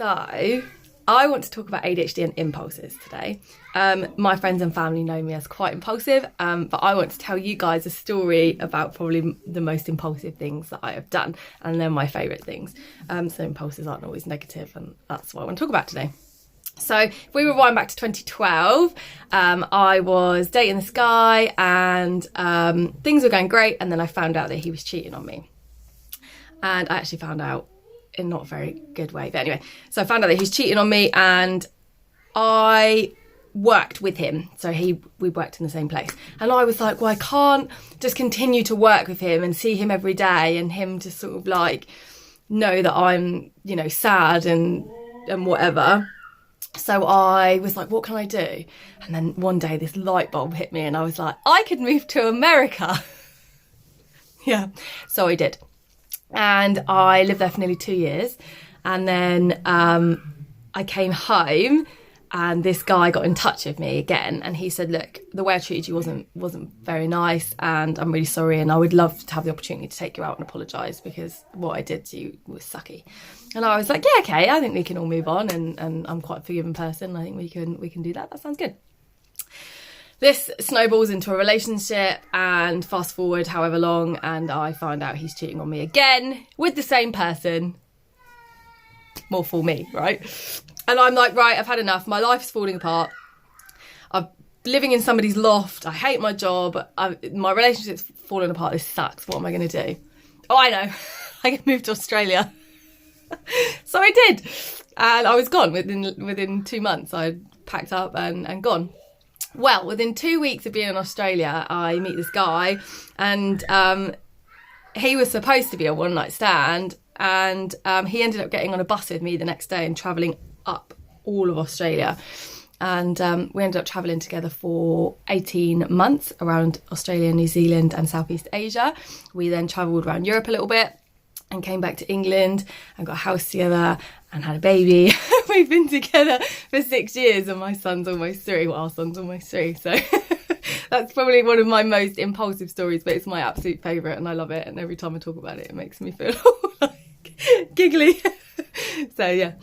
So, I want to talk about ADHD and impulses today. My friends and family know me as quite impulsive, but I want to tell you guys a story about probably the most impulsive things that I have done, and they're my favourite things. So impulses aren't always negative, and that's what I want to talk about today. So if we rewind back to 2012, I was dating this guy and things were going great, and then I found out that he was cheating on me. And I actually found out in not a very good way, but anyway, so I found out that he's cheating on me, and I worked with him. So we worked in the same place, and I was like, well, I can't just continue to work with him and see him every day and him just sort of like know that I'm, you know, sad and whatever. So I was like, what can I do? And then one day this light bulb hit me and I was like, I could move to America. Yeah, so I did. And I lived there for nearly 2 years. And then I came home and this guy got in touch with me again. And he said, look, the way I treated you wasn't very nice. And I'm really sorry. And I would love to have the opportunity to take you out and apologise because what I did to you was sucky. And I was like, yeah, okay, I think we can all move on. And I'm quite a forgiving person. I think we can do that. That sounds good. This snowballs into a relationship, and fast forward however long, and I find out he's cheating on me again with the same person. More for me, right? And I'm like, right, I've had enough. My life's falling apart. I'm living in somebody's loft. I hate my job. My relationship's falling apart. This sucks. What am I going to do? Oh, I know. I can move to Australia. So I did. And I was gone within 2 months. I packed up and gone. Well, within 2 weeks of being in Australia, I meet this guy, and he was supposed to be a one-night stand, and he ended up getting on a bus with me the next day and travelling up all of Australia. And we ended up travelling together for 18 months around Australia, New Zealand and Southeast Asia. We then travelled around Europe a little bit and came back to England and got a house together and had a baby. We've been together for 6 years and my son's almost 3. Well, our son's almost 3. So that's probably one of my most impulsive stories, but it's my absolute favourite and I love it. And every time I talk about it, it makes me feel like giggly. So yeah,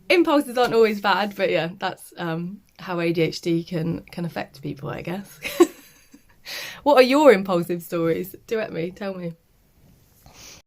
impulses aren't always bad, but yeah, that's how ADHD can affect people, I guess. What are your impulsive stories? Duet me, tell me.